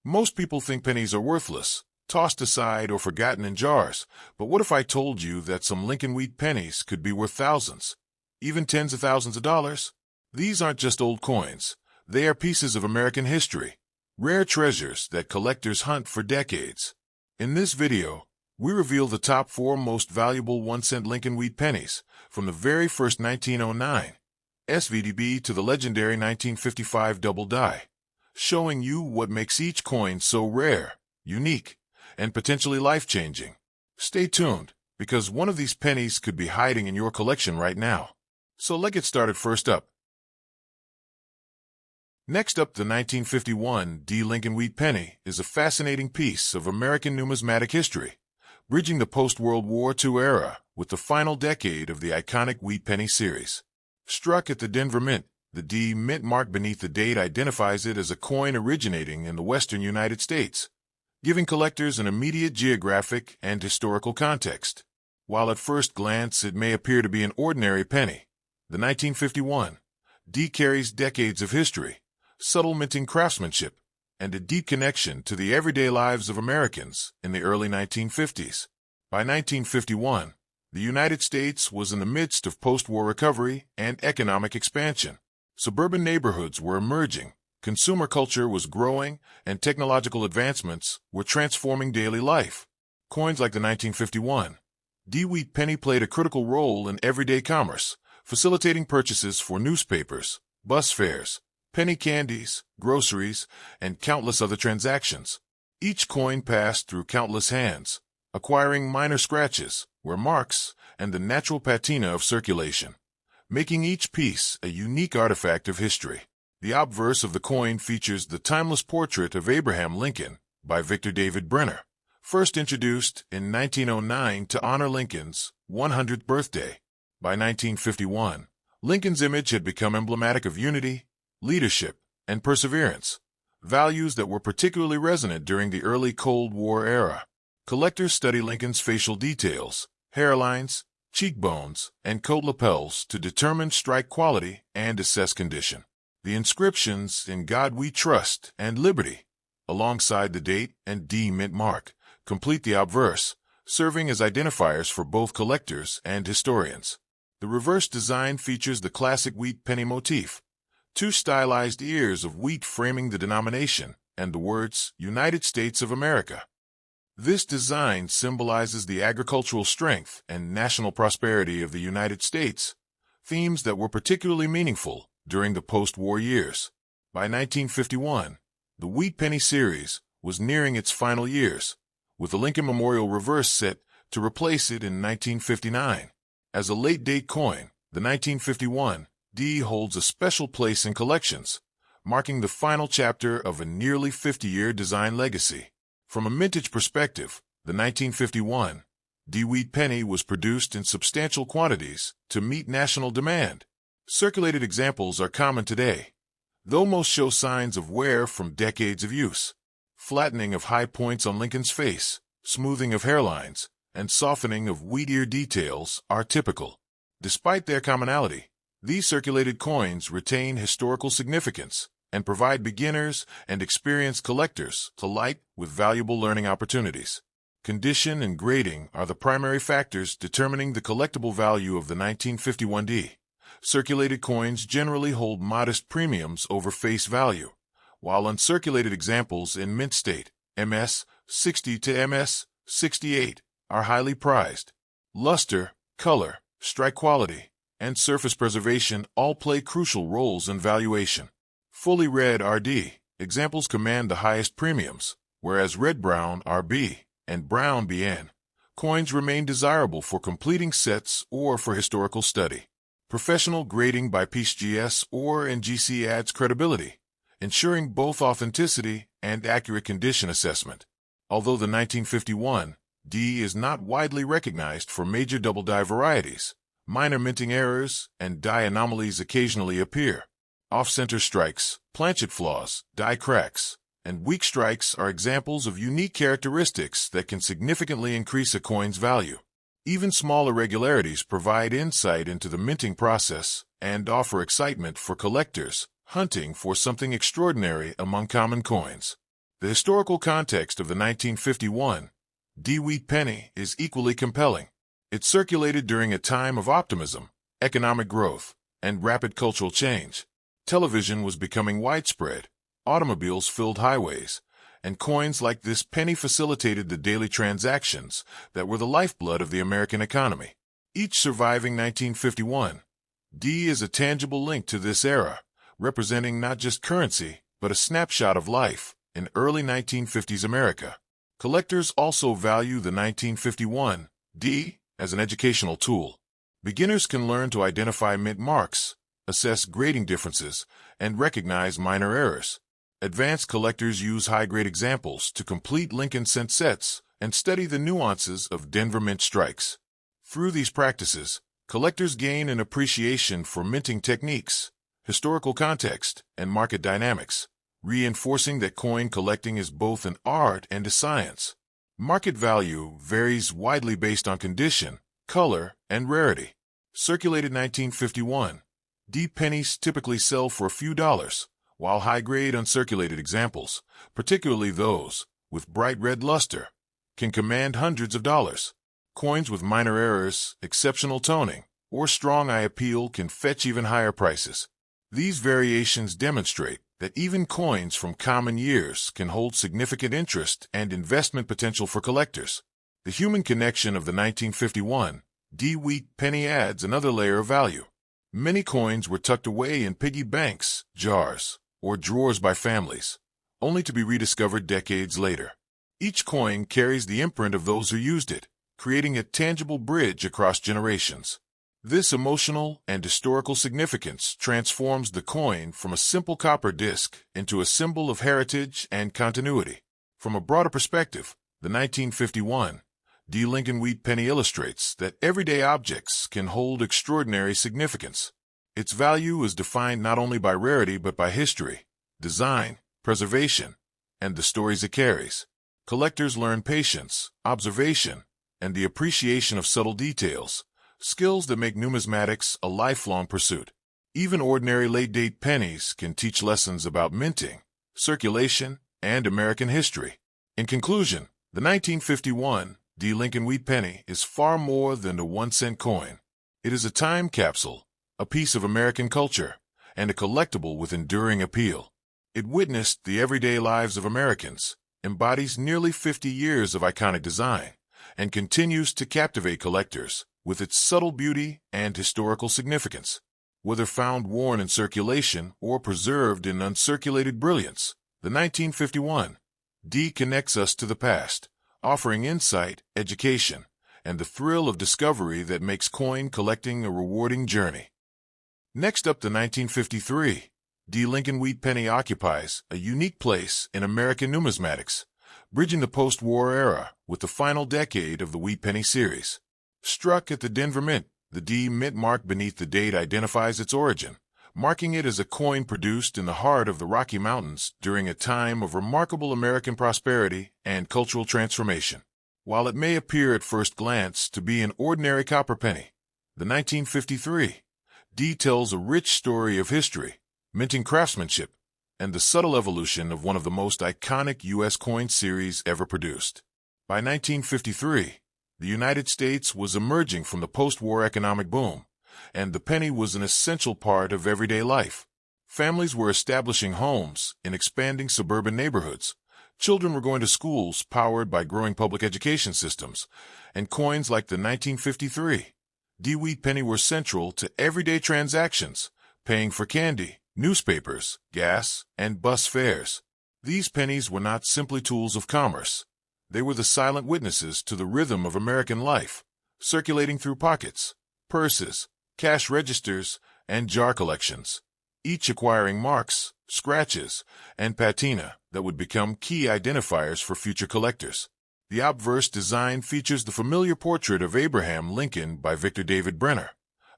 Most people think pennies are worthless, tossed aside or forgotten in jars, but what if I told you that some Lincoln Wheat pennies could be worth thousands, even tens of thousands of dollars? These aren't just old coins. They are pieces of American history, rare treasures that collectors hunt for decades. In this video, we reveal the top 4 most valuable 1-cent Lincoln Wheat pennies, from the very first 1909 SVDB to the legendary 1955 double die, showing you what makes each coin so rare, unique, and potentially life-changing. Stay tuned, because one of these pennies could be hiding in your collection right now. So let's get started. First up. Next up, the 1951 Lincoln Wheat penny is a fascinating piece of American numismatic history, bridging the post-World War II era with the final decade of the iconic Wheat Penny series. Struck at the Denver Mint, the D mint mark beneath the date identifies it as a coin originating in the western United States, giving collectors an immediate geographic and historical context. While at first glance it may appear to be an ordinary penny, the 1951 D carries decades of history, subtle minting craftsmanship, and a deep connection to the everyday lives of Americans in the early 1950s. By 1951, the United States was in the midst of post-war recovery and economic expansion. Suburban neighborhoods were emerging, consumer culture was growing, and technological advancements were transforming daily life. Coins like the 1951 D Wheat penny played a critical role in everyday commerce, facilitating purchases for newspapers, bus fares, penny candies, groceries, and countless other transactions. Each coin passed through countless hands, acquiring minor scratches, wear marks, and the natural patina of circulation, making each piece a unique artifact of history. The obverse of the coin features the timeless portrait of Abraham Lincoln by Victor David Brenner, first introduced in 1909 to honor Lincoln's 100th birthday. By 1951, Lincoln's image had become emblematic of unity, leadership, and perseverance, values that were particularly resonant during the early Cold War era. Collectors study Lincoln's facial details, hairlines, cheekbones, and coat lapels to determine strike quality and assess condition. The inscriptions "In God We Trust" and "Liberty," alongside the date and D mint mark, complete the obverse, serving as identifiers for both collectors and historians. The reverse design features the classic wheat penny motif, 2 stylized ears of wheat framing the denomination, and the words "United States of America." This design symbolizes the agricultural strength and national prosperity of the United States, themes that were particularly meaningful during the post-war years. By 1951, the Wheat Penny series was nearing its final years, with the Lincoln Memorial reverse set to replace it in 1959. As a late-date coin, the 1951 D holds a special place in collections, marking the final chapter of a nearly 50-year design legacy. From a mintage perspective, the 1951 D Wheat penny was produced in substantial quantities to meet national demand. Circulated examples are common today, though most show signs of wear from decades of use. Flattening of high points on Lincoln's face, smoothing of hairlines, and softening of wheat ear details are typical. Despite their commonality, these circulated coins retain historical significance and provide beginners and experienced collectors alike with valuable learning opportunities. Condition and grading are the primary factors determining the collectible value of the 1951 D. Circulated coins generally hold modest premiums over face value, while uncirculated examples in mint state, MS 60 to MS 68, are highly prized. Luster, color, strike quality, and surface preservation all play crucial roles in valuation. Fully red RD examples command the highest premiums, whereas red-brown RB and brown BN coins remain desirable for completing sets or for historical study. Professional grading by PGS or NGC adds credibility, ensuring both authenticity and accurate condition assessment. Although the 1951 D is not widely recognized for major double die varieties, minor minting errors and die anomalies occasionally appear. Off-center strikes, planchet flaws, die cracks, and weak strikes are examples of unique characteristics that can significantly increase a coin's value. Even small irregularities provide insight into the minting process and offer excitement for collectors hunting for something extraordinary among common coins. The historical context of the 1951 Wheat penny is equally compelling. It circulated during a time of optimism, economic growth, and rapid cultural change. Television was becoming widespread, automobiles filled highways, and coins like this penny facilitated the daily transactions that were the lifeblood of the American economy. Each surviving 1951 D is a tangible link to this era, representing not just currency, but a snapshot of life in early 1950s America. Collectors also value the 1951 D as an educational tool. Beginners can learn to identify mint marks, assess grading differences, and recognize minor errors. Advanced collectors use high-grade examples to complete Lincoln cent sets and study the nuances of Denver mint strikes. Through these practices, collectors gain an appreciation for minting techniques, historical context, and market dynamics, reinforcing that coin collecting is both an art and a science. Market value varies widely based on condition, color, and rarity. Circulated 1951 D pennies typically sell for a few dollars, while high-grade uncirculated examples, particularly those with bright red luster, can command hundreds of dollars. Coins with minor errors, exceptional toning, or strong eye appeal can fetch even higher prices. These variations demonstrate that even coins from common years can hold significant interest and investment potential for collectors. The human connection of the 1951 Wheat penny adds another layer of value. Many coins were tucked away in piggy banks, jars, or drawers by families, only to be rediscovered decades later. Each coin carries the imprint of those who used it, creating a tangible bridge across generations. This emotional and historical significance transforms the coin from a simple copper disc into a symbol of heritage and continuity. From a broader perspective, the 1951 Lincoln Wheat penny illustrates that everyday objects can hold extraordinary significance. Its value is defined not only by rarity but by history, design, preservation, and the stories it carries. Collectors learn patience, observation, and the appreciation of subtle details, skills that make numismatics a lifelong pursuit. Even ordinary late-date pennies can teach lessons about minting, circulation, and American history. In conclusion, the 1951 Lincoln Wheat penny is far more than a 1-cent coin. It is a time capsule, a piece of American culture, and a collectible with enduring appeal. It witnessed the everyday lives of Americans, embodies nearly 50 years of iconic design, and continues to captivate collectors with its subtle beauty and historical significance. Whether found worn in circulation or preserved in uncirculated brilliance, the 1951 D connects us to the past, offering insight, education, and the thrill of discovery that makes coin collecting a rewarding journey. Next up, the 1953 Lincoln Wheat penny occupies a unique place in American numismatics, bridging the post-war era with the final decade of the Wheat penny series. Struck at the Denver Mint, the D mint mark beneath the date identifies its origin, marking it as a coin produced in the heart of the Rocky Mountains during a time of remarkable American prosperity and cultural transformation. While it may appear at first glance to be an ordinary copper penny, the 1953 D tells a rich story of history, minting craftsmanship, and the subtle evolution of one of the most iconic U.S. coin series ever produced. By 1953, the United States was emerging from the post-war economic boom, and the penny was an essential part of everyday life. Families were establishing homes in expanding suburban neighborhoods. Children were going to schools powered by growing public education systems, and coins like the 1953 Wheat penny were central to everyday transactions, paying for candy, newspapers, gas, and bus fares. These pennies were not simply tools of commerce. They were the silent witnesses to the rhythm of American life, circulating through pockets, purses, cash registers, and jar collections, each acquiring marks, scratches, and patina that would become key identifiers for future collectors. The obverse design features the familiar portrait of Abraham Lincoln by Victor David Brenner,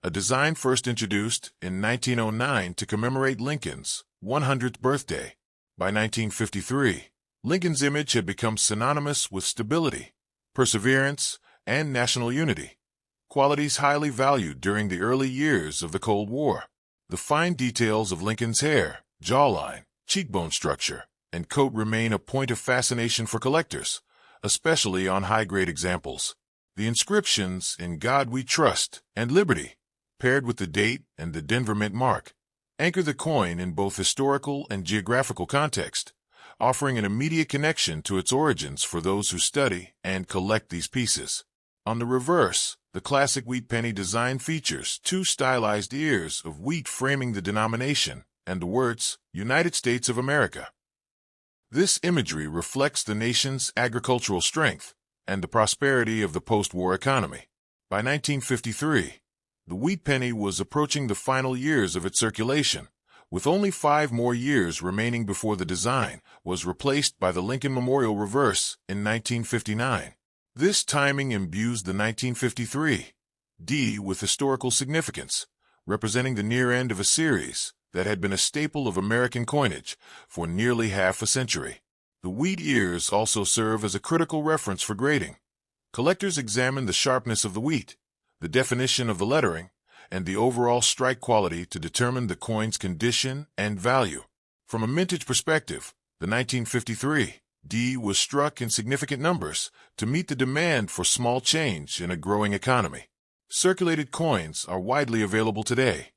a design first introduced in 1909 to commemorate Lincoln's 100th birthday. By 1953, Lincoln's image had become synonymous with stability, perseverance, and national unity, qualities highly valued during the early years of the Cold War. The fine details of Lincoln's hair, jawline, cheekbone structure, and coat remain a point of fascination for collectors, especially on high-grade examples. The inscriptions "In God We Trust" and "Liberty," paired with the date and the Denver Mint mark, anchor the coin in both historical and geographical context, offering an immediate connection to its origins for those who study and collect these pieces. On the reverse, the classic wheat penny design features two stylized ears of wheat framing the denomination and the words "United States of America." This imagery reflects the nation's agricultural strength and the prosperity of the post-war economy. By 1953, the wheat penny was approaching the final years of its circulation, with only 5 more years remaining before the design was replaced by the Lincoln Memorial Reverse in 1959. This timing imbues the 1953 D with historical significance, representing the near end of a series that had been a staple of American coinage for nearly half a century. The wheat ears also serve as a critical reference for grading. Collectors examine the sharpness of the wheat, the definition of the lettering, and the overall strike quality to determine the coin's condition and value. From a mintage perspective, the 1953 D was struck in significant numbers to meet the demand for small change in a growing economy. Circulated coins are widely available today,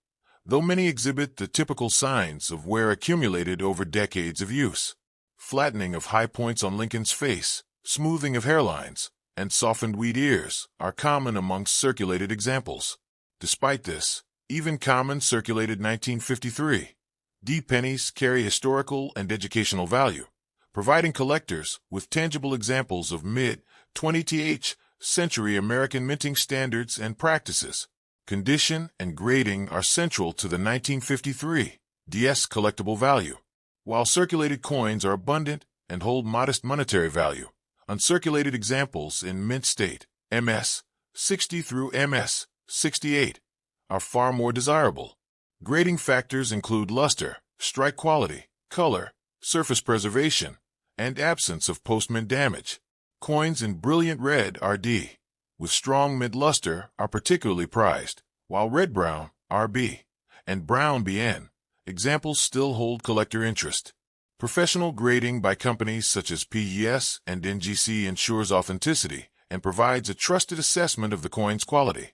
though many exhibit the typical signs of wear accumulated over decades of use. Flattening of high points on Lincoln's face, smoothing of hairlines, and softened wheat ears are common amongst circulated examples. Despite this, even common circulated 1953 D pennies carry historical and educational value, providing collectors with tangible examples of mid-20th century American minting standards and practices. Condition and grading are central to the 1953 D's collectible value. While circulated coins are abundant and hold modest monetary value, uncirculated examples in mint state, MS 60 through MS 68, are far more desirable. Grading factors include luster, strike quality, color, surface preservation, and absence of post-mint damage. Coins in brilliant red RD with strong mint luster are particularly prized, while red-brown RB and brown BN examples still hold collector interest. Professional grading by companies such as PES and NGC ensures authenticity and provides a trusted assessment of the coin's quality,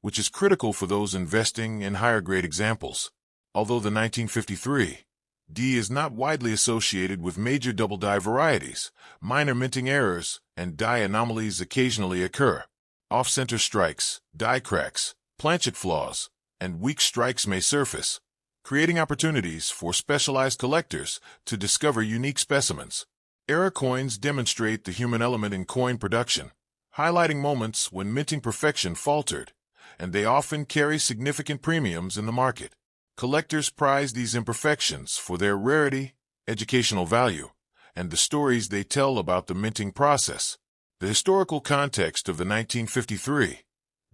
which is critical for those investing in higher-grade examples. Although the 1953 D is not widely associated with major double-die varieties, minor minting errors and die anomalies occasionally occur. Off-center strikes, die cracks, planchet flaws, and weak strikes may surface, creating opportunities for specialized collectors to discover unique specimens. Error coins demonstrate the human element in coin production, highlighting moments when minting perfection faltered, and they often carry significant premiums in the market. Collectors prize these imperfections for their rarity, educational value, and the stories they tell about the minting process. The historical context of the 1953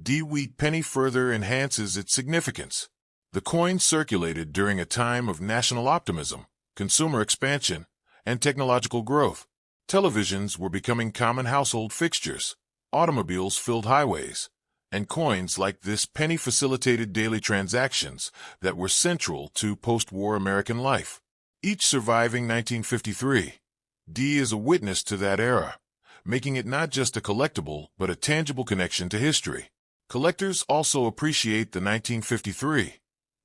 D wheat penny further enhances its significance. The coin circulated during a time of national optimism, consumer expansion, and technological growth. Televisions were becoming common household fixtures, automobiles filled highways, and coins like this penny facilitated daily transactions that were central to post-war American life. Each surviving 1953 D is a witness to that era, making it not just a collectible but a tangible connection to history. Collectors also appreciate the 1953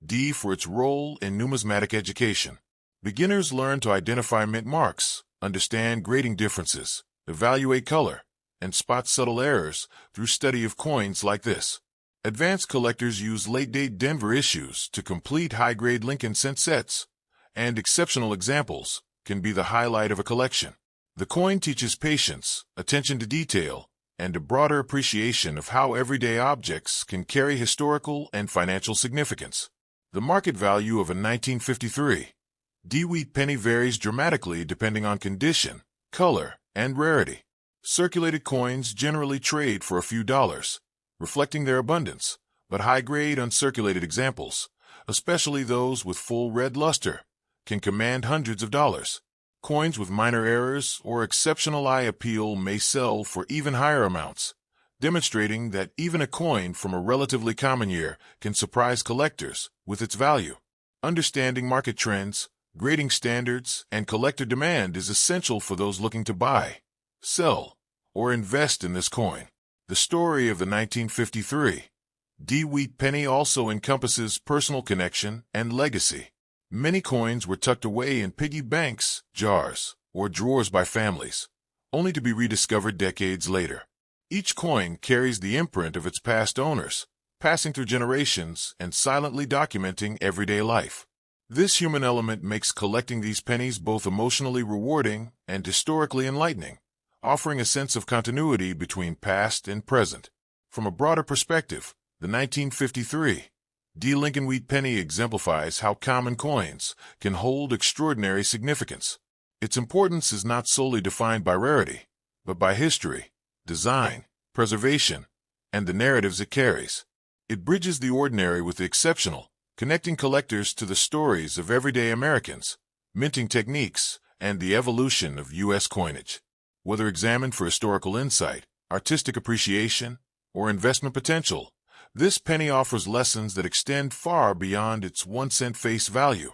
D for its role in numismatic education. Beginners learn to identify mint marks, understand grading differences, evaluate color, and spot subtle errors through study of coins like this. Advanced collectors use late-date Denver issues to complete high-grade Lincoln cent sets, and exceptional examples can be the highlight of a collection. The coin teaches patience, attention to detail, and a broader appreciation of how everyday objects can carry historical and financial significance. The market value of a 1953 D wheat penny varies dramatically depending on condition, color, and rarity. Circulated coins generally trade for a few dollars, reflecting their abundance, but high-grade uncirculated examples, especially those with full red luster, can command hundreds of dollars. Coins with minor errors or exceptional eye appeal may sell for even higher amounts, demonstrating that even a coin from a relatively common year can surprise collectors with its value. Understanding market trends, Grading standards and collector demand is essential for those looking to buy, sell, or invest in this coin. The story of the 1953 Wheat Penny also encompasses personal connection and legacy. Many coins were tucked away in piggy banks, jars, or drawers by families, only to be rediscovered decades later. Each coin carries the imprint of its past owners, passing through generations and silently documenting everyday life. This human element makes collecting these pennies both emotionally rewarding and historically enlightening, offering a sense of continuity between past and present. From a broader perspective, the 1953 Lincoln Wheat Penny exemplifies how common coins can hold extraordinary significance. Its importance is not solely defined by rarity, but by history, design, preservation, and the narratives it carries. It bridges the ordinary with the exceptional, connecting collectors to the stories of everyday Americans, minting techniques, and the evolution of U.S. coinage. Whether examined for historical insight, artistic appreciation, or investment potential, this penny offers lessons that extend far beyond its 1-cent face value.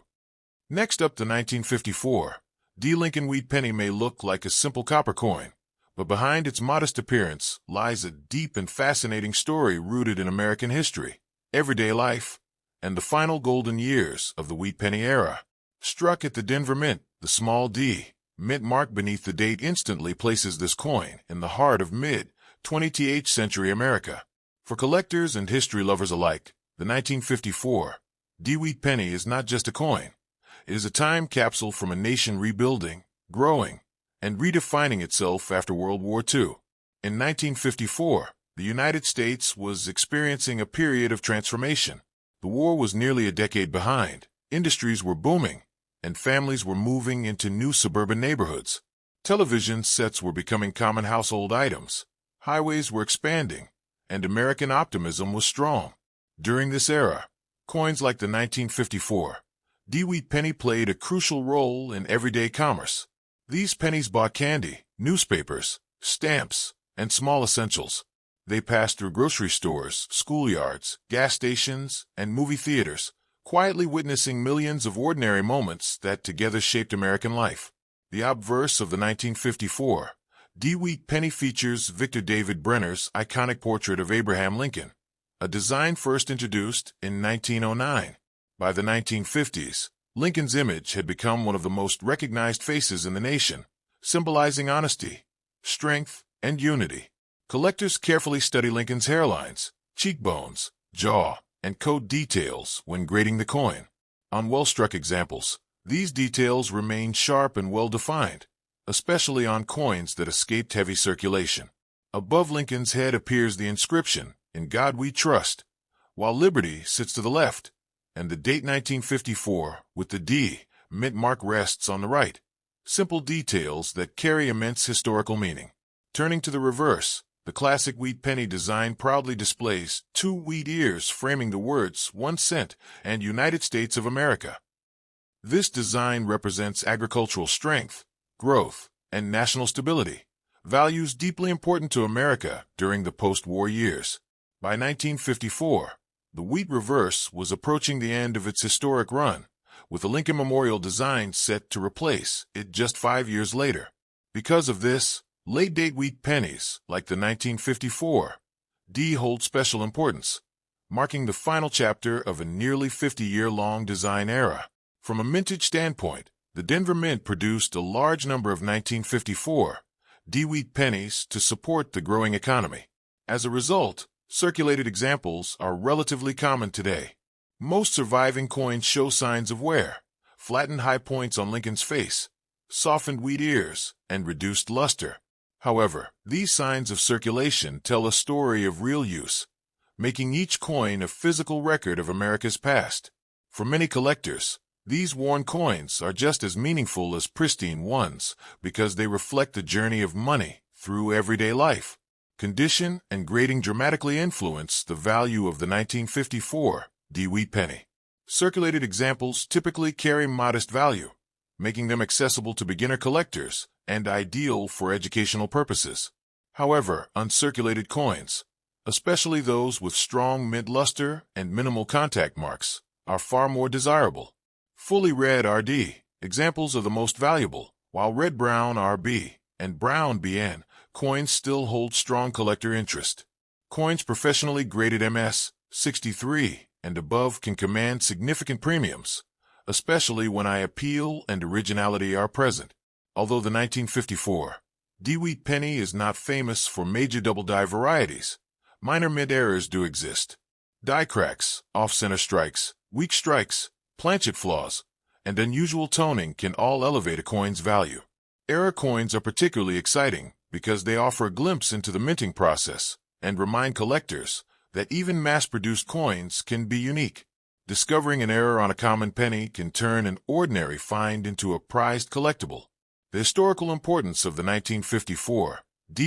Next up, the 1954 Lincoln Wheat Penny may look like a simple copper coin, but behind its modest appearance lies a deep and fascinating story rooted in American history, everyday life, and the final golden years of the Wheat Penny era. Struck at the Denver Mint, the small D mint mark beneath the date instantly places this coin in the heart of mid-20th century America. For collectors and history lovers alike, the 1954 Wheat Penny is not just a coin. It is a time capsule from a nation rebuilding, growing, and redefining itself after World War II. In 1954, the United States was experiencing a period of transformation. The war was nearly a decade behind, industries were booming, and families were moving into new suburban neighborhoods. Television sets were becoming common household items, highways were expanding, and American optimism was strong. During this era, coins like the 1954 Wheat Penny played a crucial role in everyday commerce. These pennies bought candy, newspapers, stamps, and small essentials. They passed through grocery stores, schoolyards, gas stations, and movie theaters, quietly witnessing millions of ordinary moments that together shaped American life. The obverse of the 1954 Wheat Penny features Victor David Brenner's iconic portrait of Abraham Lincoln, a design first introduced in 1909. By the 1950s, Lincoln's image had become one of the most recognized faces in the nation, symbolizing honesty, strength, and unity. Collectors carefully study Lincoln's hairlines, cheekbones, jaw, and coat details when grading the coin. On well-struck examples, these details remain sharp and well-defined, especially on coins that escaped heavy circulation. Above Lincoln's head appears the inscription, "In God We Trust," while Liberty sits to the left, and the date 1954 with the D mint mark rests on the right. Simple details that carry immense historical meaning. Turning to the reverse, the classic Wheat Penny design proudly displays 2 wheat ears framing the words 1 cent and United States of America. This design represents agricultural strength, growth, and national stability, values deeply important to America during the post-war years. By 1954, the wheat reverse was approaching the end of its historic run, with the Lincoln Memorial design set to replace it just 5 years later. Because of this, late-date wheat pennies, like the 1954 hold special importance, marking the final chapter of a nearly 50-year-long design era. From a mintage standpoint, the Denver Mint produced a large number of 1954 Wheat pennies to support the growing economy. As a result, circulated examples are relatively common today. Most surviving coins show signs of wear, flattened high points on Lincoln's face, softened wheat ears, and reduced luster. However, these signs of circulation tell a story of real use, making each coin a physical record of America's past. For many collectors, these worn coins are just as meaningful as pristine ones because they reflect the journey of money through everyday life. Condition and grading dramatically influence the value of the 1954 Wheat Penny. Circulated examples typically carry modest value, making them accessible to beginner collectors and ideal for educational purposes. However, uncirculated coins, especially those with strong mint luster and minimal contact marks, are far more desirable. Fully read RD Examples are the most valuable, while red-brown RB and brown BN coins still hold strong collector interest. Coins professionally graded MS 63 and above can command significant premiums, especially when appeal and originality are present. Although the 1954 Wheat Penny is not famous for major double-die varieties, minor mid-errors do exist. Die cracks, off-center strikes, weak strikes, planchet flaws, and unusual toning can all elevate a coin's value. Error coins are particularly exciting because they offer a glimpse into the minting process and remind collectors that even mass-produced coins can be unique. Discovering an error on a common penny can turn an ordinary find into a prized collectible. The historical importance of the 1954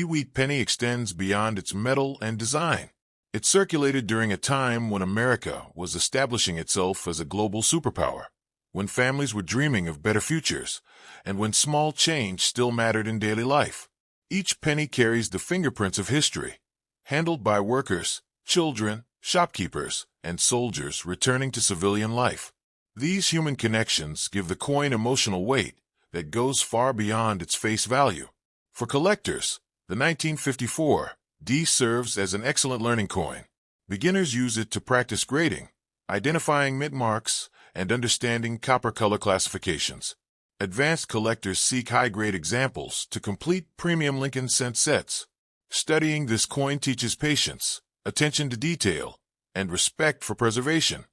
Wheat Penny extends beyond its metal and design. It circulated during a time when America was establishing itself as a global superpower, when families were dreaming of better futures, and when small change still mattered in daily life. Each penny carries the fingerprints of history, handled by workers, children, shopkeepers, and soldiers returning to civilian life. These human connections give the coin emotional weight that goes far beyond its face value. For collectors, the 1954 D serves as an excellent learning coin. Beginners use it to practice grading, identifying mint marks, and understanding copper color classifications. Advanced collectors seek high-grade examples to complete premium Lincoln cent sets. Studying this coin teaches patience, attention to detail, and respect for preservation,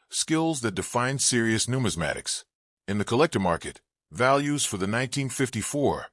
skills that define serious numismatics. In the collector market, values for the 1954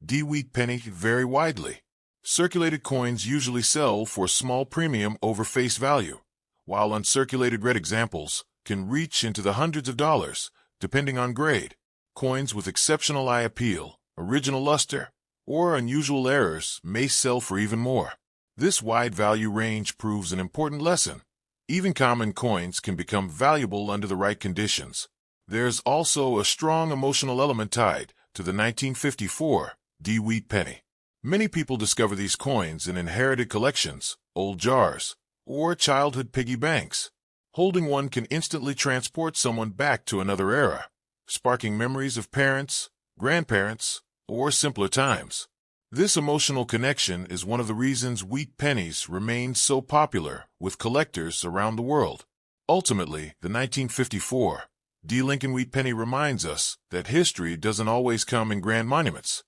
Wheat Penny vary widely. Circulated coins usually sell for a small premium over face value, while uncirculated red examples can reach into the hundreds of dollars, depending on grade. Coins with exceptional eye appeal, original luster, or unusual errors may sell for even more. This wide value range proves an important lesson. Even common coins can become valuable under the right conditions. There's also a strong emotional element tied to the 1954 Wheat Penny. Many people discover these coins in inherited collections, old jars, or childhood piggy banks. Holding one can instantly transport someone back to another era, sparking memories of parents, grandparents, or simpler times. This emotional connection is one of the reasons wheat pennies remain so popular with collectors around the world. Ultimately, the 1954 Lincoln Wheat Penny reminds us that history doesn't always come in grand monuments.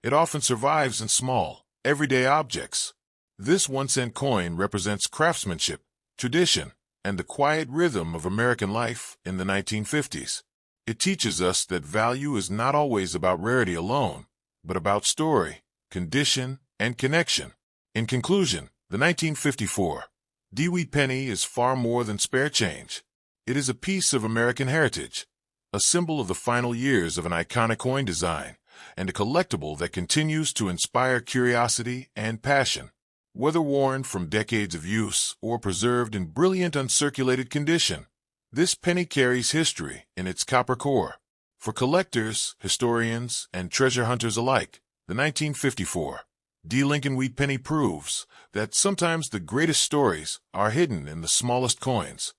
It often survives in small, everyday objects. This 1-cent coin represents craftsmanship, tradition, and the quiet rhythm of American life in the 1950s. It teaches us that value is not always about rarity alone, but about story, condition, and connection. In conclusion, the 1954 Wheat Penny is far more than spare change. It is a piece of American heritage, a symbol of the final years of an iconic coin design, and a collectible that continues to inspire curiosity and passion. Whether worn from decades of use or preserved in brilliant uncirculated condition, this penny carries history in its copper core. For collectors, historians, and treasure hunters alike, the 1954 Lincoln Wheat Penny proves that sometimes the greatest stories are hidden in the smallest coins.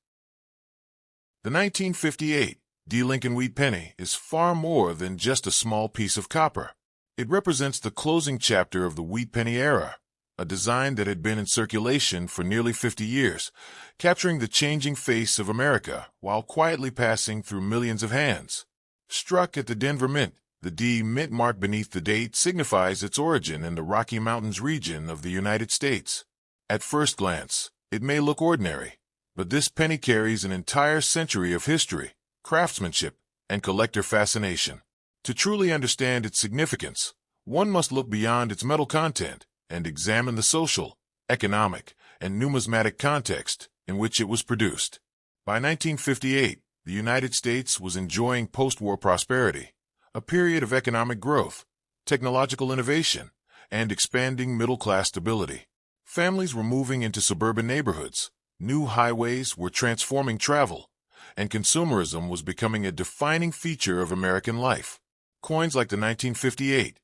The 1958 Lincoln Wheat Penny is far more than just a small piece of copper. It represents the closing chapter of the wheat penny era, a design that had been in circulation for nearly 50 years, capturing the changing face of America while quietly passing through millions of hands. Struck at the Denver Mint, the D mint mark beneath the date signifies its origin in the Rocky Mountains region of the United States. At first glance, it may look ordinary, but this penny carries an entire century of history, craftsmanship, and collector fascination. To truly understand its significance, one must look beyond its metal content and examine the social, economic, and numismatic context in which it was produced. By 1958, the United States was enjoying post-war prosperity, a period of economic growth, technological innovation, and expanding middle-class stability. Families were moving into suburban neighborhoods, new highways were transforming travel, and consumerism was becoming a defining feature of American life. Coins like the 1958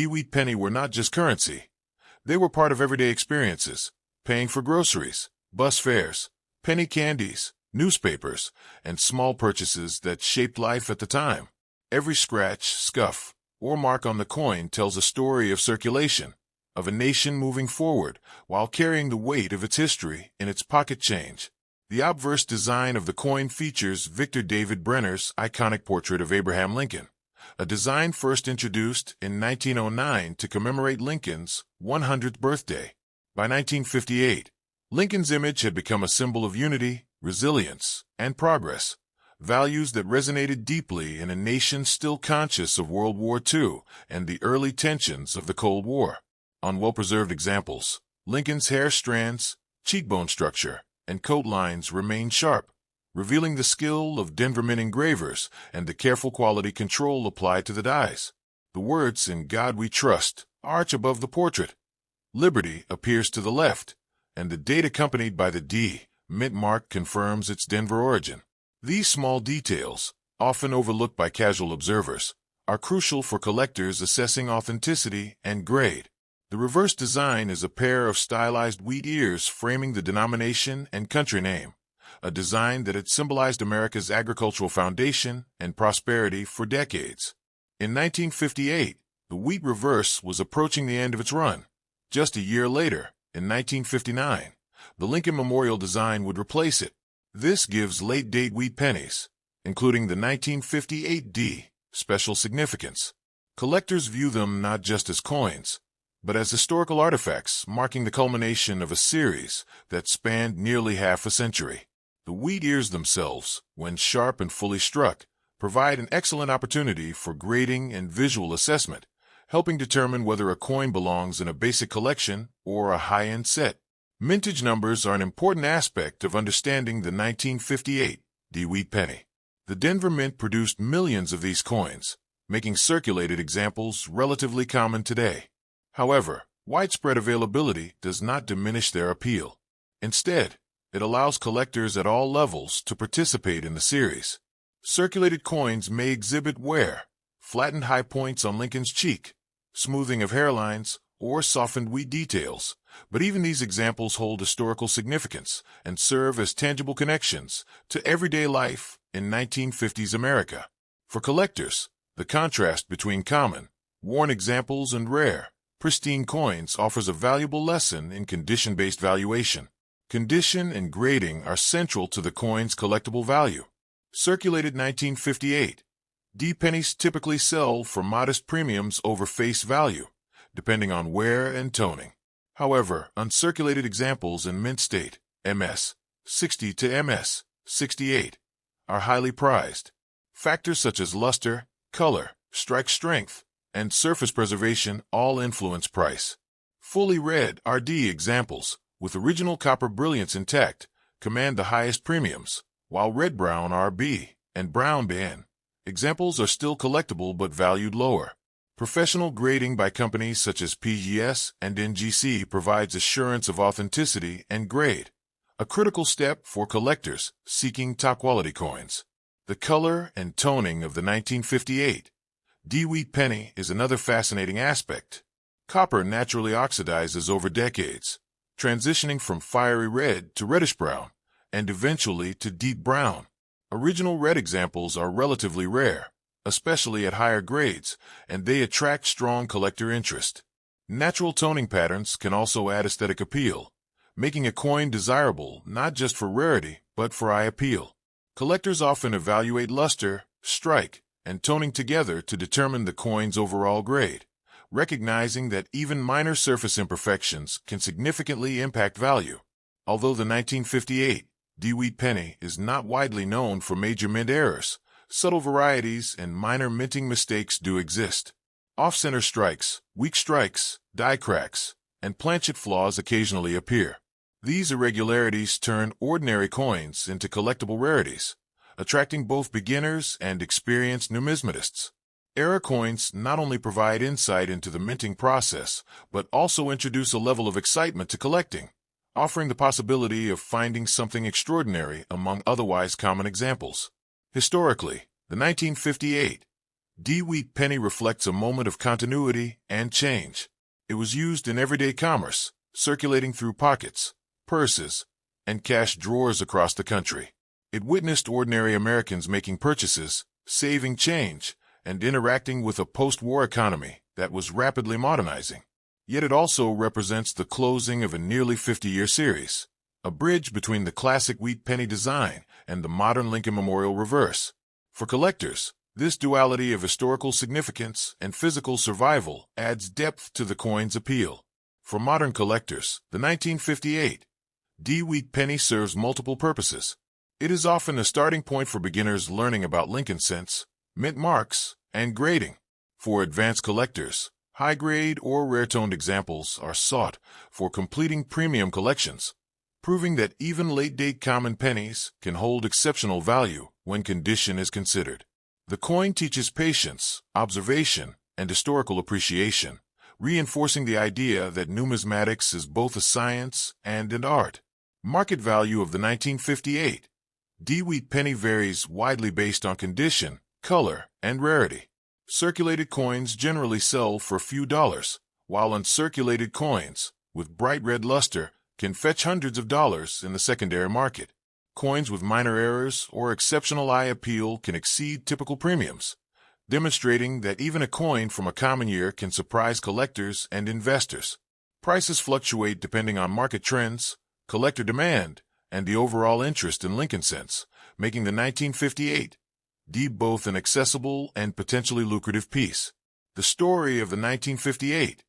Wheat Penny were not just currency. They were part of everyday experiences, paying for groceries, bus fares, penny candies, newspapers, and small purchases that shaped life at the time. Every scratch, scuff, or mark on the coin tells a story of circulation, of a nation moving forward while carrying the weight of its history in its pocket change. The obverse design of the coin features Victor David Brenner's iconic portrait of Abraham Lincoln, a design first introduced in 1909 to commemorate Lincoln's 100th birthday. By 1958, Lincoln's image had become a symbol of unity, resilience, and progress, values that resonated deeply in a nation still conscious of World War II and the early tensions of the Cold War. On well-preserved examples, Lincoln's hair strands, cheekbone structure, and coat lines remain sharp, revealing the skill of Denver mint engravers and the careful quality control applied to the dies. The words "In God We Trust" arch above the portrait. Liberty appears to the left, and the date accompanied by the D mint mark confirms its Denver origin. These small details, often overlooked by casual observers, are crucial for collectors assessing authenticity and grade. The reverse design is a pair of stylized wheat ears framing the denomination and country name, a design that had symbolized America's agricultural foundation and prosperity for decades. In 1958, the wheat reverse was approaching the end of its run. Just a year later, in 1959, the Lincoln Memorial design would replace it. This gives late-date wheat pennies, including the 1958 D, special significance. Collectors view them not just as coins, but as historical artifacts marking the culmination of a series that spanned nearly half a century. The wheat ears themselves, when sharp and fully struck, provide an excellent opportunity for grading and visual assessment, helping determine whether a coin belongs in a basic collection or a high-end set. Mintage numbers are an important aspect of understanding the 1958 D wheat penny. The Denver Mint produced millions of these coins, making circulated examples relatively common today. However, widespread availability does not diminish their appeal. Instead, it allows collectors at all levels to participate in the series. Circulated coins may exhibit wear, flattened high points on Lincoln's cheek, smoothing of hairlines, or softened wheat details, but even these examples hold historical significance and serve as tangible connections to everyday life in 1950s America. For collectors, the contrast between common, worn examples and rare, pristine coins offers a valuable lesson in condition-based valuation. Condition and grading are central to the coin's collectible value. Circulated 1958, D pennies typically sell for modest premiums over face value, depending on wear and toning. However, uncirculated examples in mint state, MS 60 to MS 68, are highly prized. Factors such as luster, color, strike strength, and surface preservation all influence price. Fully red RD examples, with original copper brilliance intact, command the highest premiums, while red-brown RB and brown BN examples are still collectible but valued lower. Professional grading by companies such as PGS and NGC provides assurance of authenticity and grade, a critical step for collectors seeking top-quality coins. The color and toning of the 1958 D wheat penny is another fascinating aspect. Copper naturally oxidizes over decades, transitioning from fiery red to reddish-brown, and eventually to deep brown. Original red examples are relatively rare, especially at higher grades, and they attract strong collector interest. Natural toning patterns can also add aesthetic appeal, making a coin desirable not just for rarity, but for eye appeal. Collectors often evaluate luster, strike, and toning together to determine the coin's overall grade, recognizing that even minor surface imperfections can significantly impact value. Although the 1958 D wheat penny is not widely known for major mint errors, subtle varieties and minor minting mistakes do exist. Off-center strikes, weak strikes, die cracks, and planchet flaws occasionally appear. These irregularities turn ordinary coins into collectible rarities, attracting both beginners and experienced numismatists. Error coins not only provide insight into the minting process, but also introduce a level of excitement to collecting, offering the possibility of finding something extraordinary among otherwise common examples. Historically, the 1958 D wheat penny reflects a moment of continuity and change. It was used in everyday commerce, circulating through pockets, purses, and cash drawers across the country. It witnessed ordinary Americans making purchases, saving change, and interacting with a post-war economy that was rapidly modernizing. Yet it also represents the closing of a nearly 50-year series, a bridge between the classic Wheat Penny design and the modern Lincoln Memorial reverse. For collectors, this duality of historical significance and physical survival adds depth to the coin's appeal. For modern collectors, the 1958 Wheat Penny serves multiple purposes. It is often a starting point for beginners learning about Lincoln cents, mint marks, and grading. For advanced collectors, high-grade or rare-toned examples are sought for completing premium collections, proving that even late-date common pennies can hold exceptional value when condition is considered. The coin teaches patience, observation, and historical appreciation, reinforcing the idea that numismatics is both a science and an art. Market value of the 1958 Wheat Penny varies widely based on condition, color, and rarity. Circulated coins generally sell for a few dollars, while uncirculated coins, with bright red luster, can fetch hundreds of dollars in the secondary market. Coins with minor errors or exceptional eye appeal can exceed typical premiums, demonstrating that even a coin from a common year can surprise collectors and investors. Prices fluctuate depending on market trends, collector demand, and the overall interest in Lincoln cents, making the 1958 both an accessible and potentially lucrative piece. The story of the 1958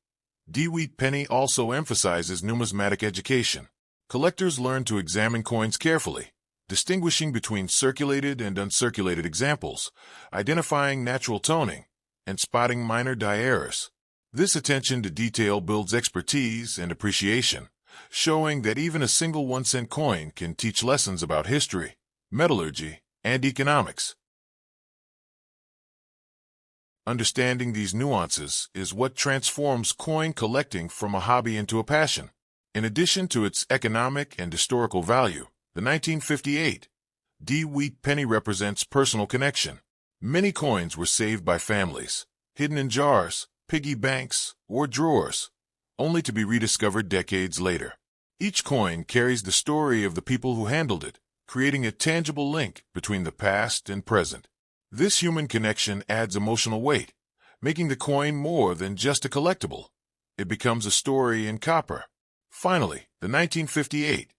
Wheat Penny also emphasizes numismatic education. Collectors learn to examine coins carefully, distinguishing between circulated and uncirculated examples, identifying natural toning, and spotting minor die errors. This attention to detail builds expertise and appreciation, showing that even a single 1-cent coin can teach lessons about history, metallurgy, and economics. Understanding these nuances is what transforms coin collecting from a hobby into a passion. In addition to its economic and historical value, the 1958 Wheat Penny represents personal connection. Many coins were saved by families, hidden in jars, piggy banks, or drawers, only to be rediscovered decades later. Each coin carries the story of the people who handled it, creating a tangible link between the past and present. This human connection adds emotional weight, making the coin more than just a collectible. It becomes a story in copper. Finally, the 1958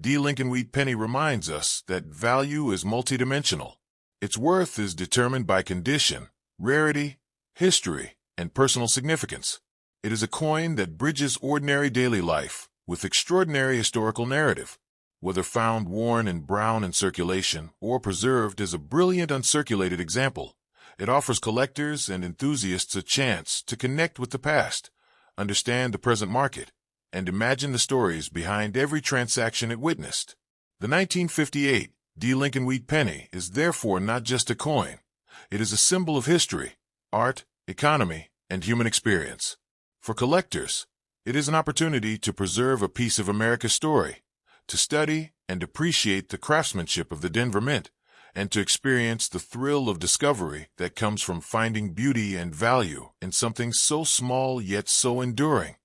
Lincoln Wheat Penny reminds us that value is multidimensional. Its worth is determined by condition, rarity, history, and personal significance. It is a coin that bridges ordinary daily life with extraordinary historical narrative. Whether found worn in brown in circulation or preserved as a brilliant uncirculated example, it offers collectors and enthusiasts a chance to connect with the past, understand the present market, and imagine the stories behind every transaction it witnessed. The 1958 Lincoln Wheat Penny is therefore not just a coin. It is a symbol of history, art, economy, and human experience. For collectors, it is an opportunity to preserve a piece of America's story, to study and appreciate the craftsmanship of the Denver Mint, and to experience the thrill of discovery that comes from finding beauty and value in something so small yet so enduring.